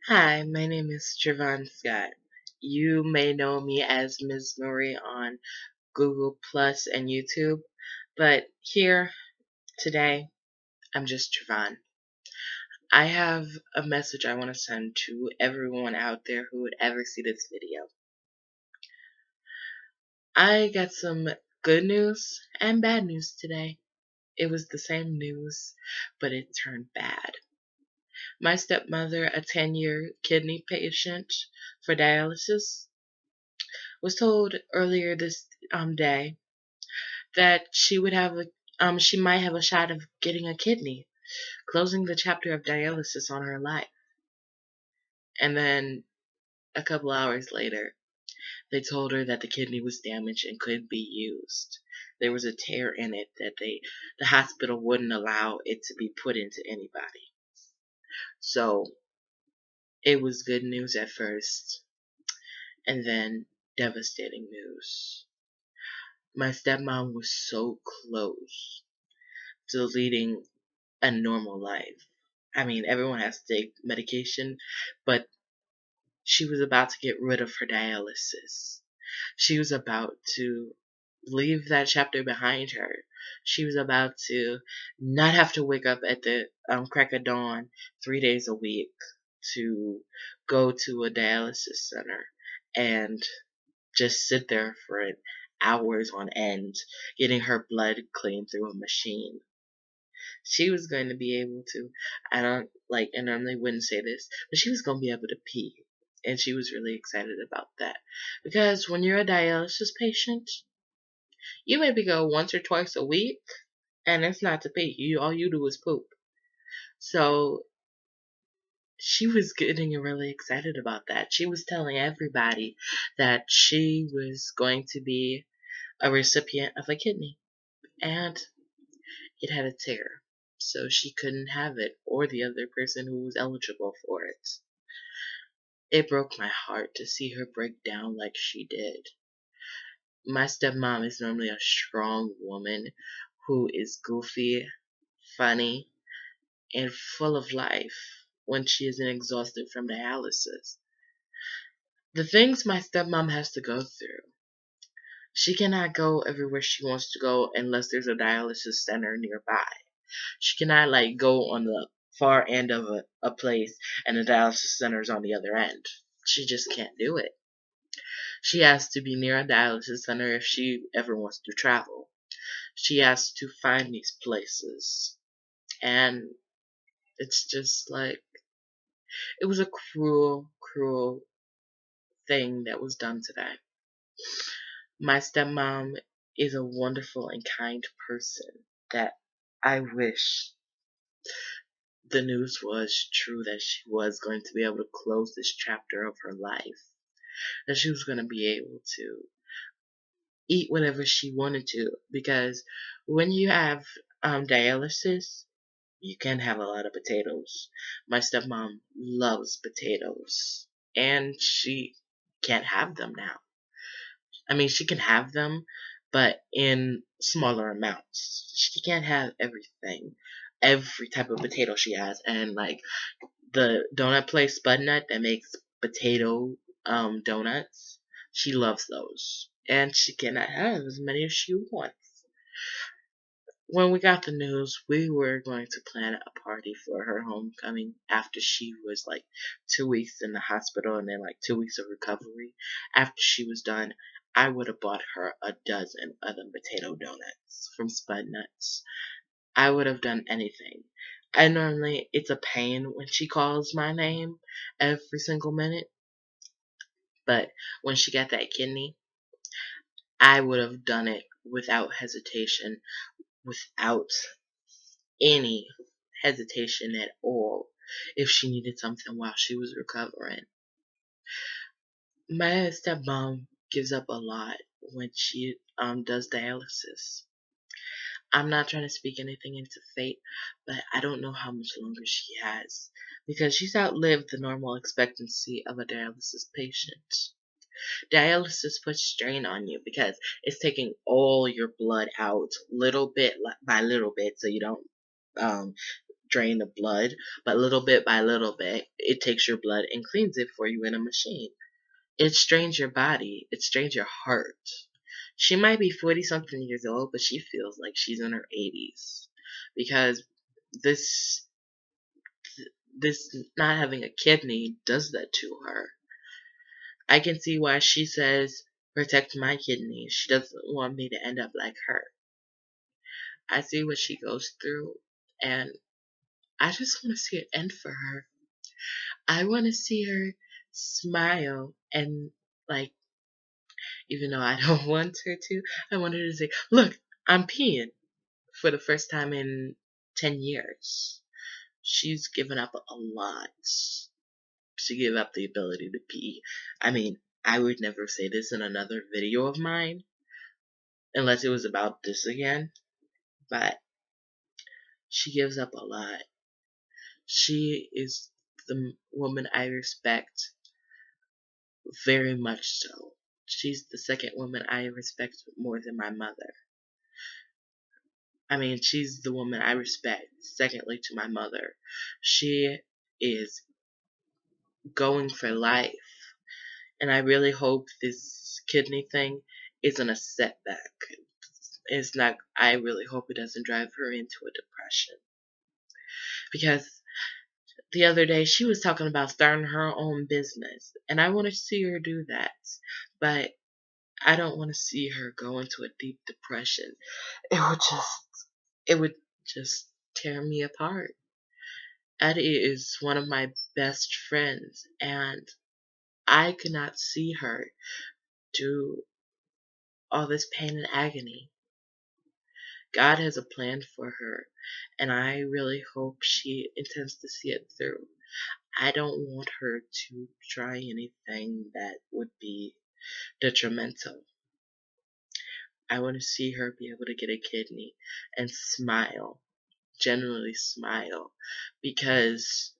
Hi, my name is Javon Scott. You may know me as Ms. Marie on Google Plus and YouTube, but here today, I'm just Javon. I have a message I want to send to everyone out there who would ever see this video. I got some good news and bad news today. It was the same news, but it turned bad. My stepmother, a 10-year kidney patient for dialysis, was told earlier this day that she might have a shot of getting a kidney, closing the chapter of dialysis on her life. And then a couple hours later, they told her that the kidney was damaged and couldn't be used. There was a tear in it that the hospital wouldn't allow it to be put into anybody. So it was good news at first, and then devastating news. My stepmom was so close to leading a normal life. I mean, everyone has to take medication, but she was about to get rid of her dialysis. She was about to leave that chapter behind her. She was about to not have to wake up at the crack of dawn 3 days a week to go to a dialysis center and just sit there for hours on end getting her blood cleaned through a machine. She was going to be able to, I normally wouldn't say this, but she was going to be able to pee. And she was really excited about that. Because when you're a dialysis patient, you maybe go once or twice a week, and it's not to pee. All you do is poop. So she was getting really excited about that. She was telling everybody that she was going to be a recipient of a kidney. And it had a tear, so she couldn't have it or the other person who was eligible for it. It broke my heart to see her break down like she did. My stepmom is normally a strong woman who is goofy, funny, and full of life when she isn't exhausted from dialysis. The things my stepmom has to go through. She cannot go everywhere she wants to go unless there's a dialysis center nearby. She cannot go on the far end of a place and the dialysis center is on the other end. She just can't do it. She has to be near a dialysis center if she ever wants to travel. She has to find these places. And it's just it was a cruel, cruel thing that was done today. My stepmom is a wonderful and kind person that I wish the news was true that she was going to be able to close this chapter of her life. That she was going to be able to eat whatever she wanted to. Because when you have dialysis, you can have a lot of potatoes. My stepmom loves potatoes. And she can't have them now. I mean, she can have them, but in smaller amounts. She can't have everything. Every type of potato she has. And the donut place Spudnut that makes potato donuts. She loves those. And she cannot have as many as she wants. When we got the news, we were going to plan a party for her homecoming after she was 2 weeks in the hospital and then 2 weeks of recovery. After she was done, I would have bought her a dozen of them potato donuts from Spudnuts. I would have done anything. And normally it's a pain when she calls my name every single minute. But when she got that kidney, I would have done it without hesitation, without any hesitation at all, if she needed something while she was recovering. My stepmom gives up a lot when she does dialysis. I'm not trying to speak anything into fate, but I don't know how much longer she has, because she's outlived the normal expectancy of a dialysis patient. Dialysis puts strain on you because it's taking all your blood out little bit by little bit so you don't drain the blood, but little bit by little bit, it takes your blood and cleans it for you in a machine. It strains your body. It strains your heart. She might be 40 something years old, but she feels like she's in her 80s because this this not having a kidney does that to her. I can see why she says protect my kidneys. She doesn't want me to end up like her. I see what she goes through, and I just want to see it end for her. I want to see her smile and, like, even though I don't want her to, I want her to say, look, I'm peeing for the first time in 10 years. She's given up a lot to give up the ability to pee. I mean, I would never say this in another video of mine, unless it was about this again, but she gives up a lot. She is the woman I respect very much so. She's the second woman I respect more than my mother. I mean, she's the woman I respect secondly to my mother. She is going for life. And I really hope this kidney thing isn't a setback. It's not, I really hope it doesn't drive her into a depression. Because the other day she was talking about starting her own business. And I want to see her do that. But I don't want to see her go into a deep depression. It would just tear me apart. Eddie is one of my best friends, and I could not see her do all this pain and agony. God has a plan for her, and I really hope she intends to see it through. I don't want her to try anything that would be detrimental. I want to see her be able to get a kidney and smile, genuinely smile, because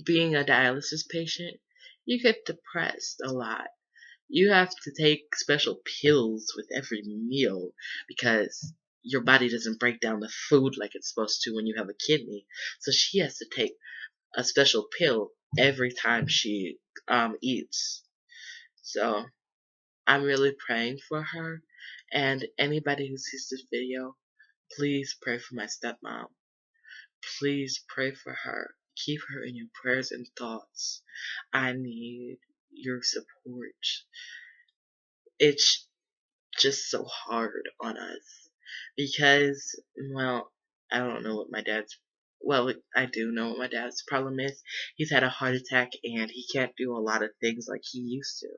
being a dialysis patient, you get depressed a lot. You have to take special pills with every meal because your body doesn't break down the food like it's supposed to when you have a kidney. So she has to take a special pill every time she eats. So I'm really praying for her, and anybody who sees this video, please pray for my stepmom. Please pray for her. Keep her in your prayers and thoughts. I need your support. It's just so hard on us because, well, I don't know what my dad's, well, I do know what my dad's problem is. He's had a heart attack and he can't do a lot of things like he used to.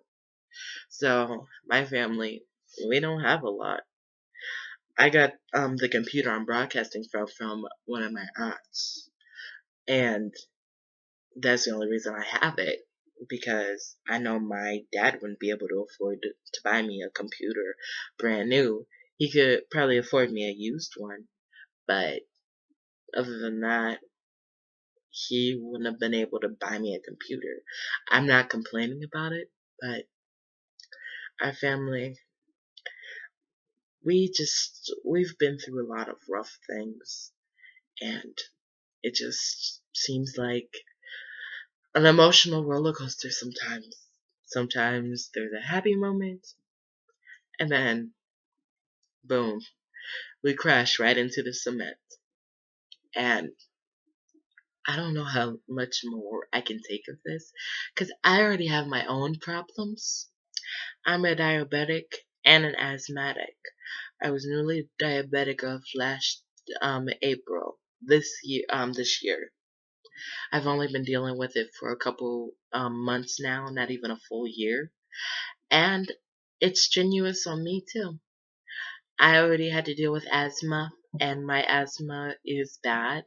So, my family, we don't have a lot. I got the computer I'm broadcasting from one of my aunts, and that's the only reason I have it, because I know my dad wouldn't be able to afford to buy me a computer brand new. He could probably afford me a used one, but other than that, he wouldn't have been able to buy me a computer. I'm not complaining about it, but our family, we've been through a lot of rough things, and it just seems like an emotional roller coaster sometimes. Sometimes there's a happy moment, and then, boom, we crash right into the cement. And I don't know how much more I can take of this, because I already have my own problems. I'm a diabetic and an asthmatic. I was newly diabetic of last April this year. I've only been dealing with it for a couple months now, not even a full year. And it's strenuous on me too. I already had to deal with asthma, and my asthma is bad.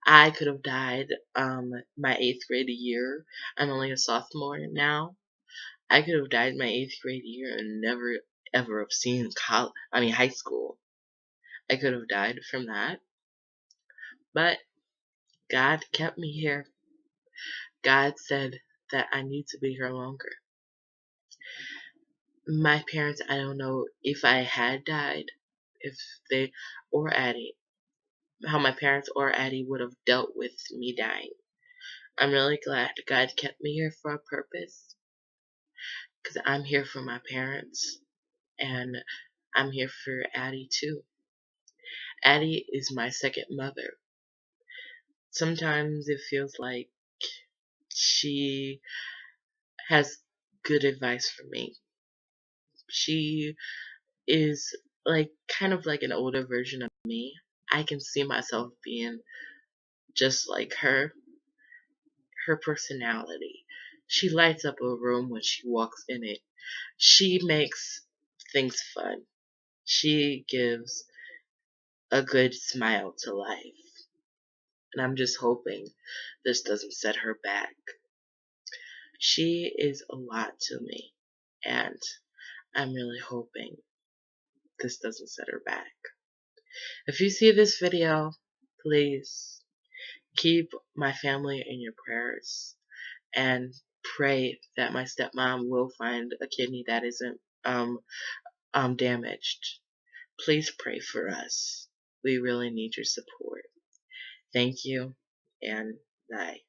I could have died my 8th grade year. I'm only a sophomore now. I could have died my 8th grade year and never ever have seen high school. I could have died from that. But God kept me here. God said that I need to be here longer. My parents, I don't know if I had died, if they, or Addie, how my parents or Addie would have dealt with me dying. I'm really glad God kept me here for a purpose, because I'm here for my parents, and I'm here for Addie too. Addie is my second mother. Sometimes it feels like she has good advice for me. She is like kind of like an older version of me. I can see myself being just like her. Her personality. She lights up a room when she walks in it. She makes things fun. She gives a good smile to life. And I'm just hoping this doesn't set her back. She is a lot to me. And I'm really hoping this doesn't set her back. If you see this video, please keep my family in your prayers and pray that my stepmom will find a kidney that isn't damaged. Please pray for us. We really need your support. Thank you, and bye.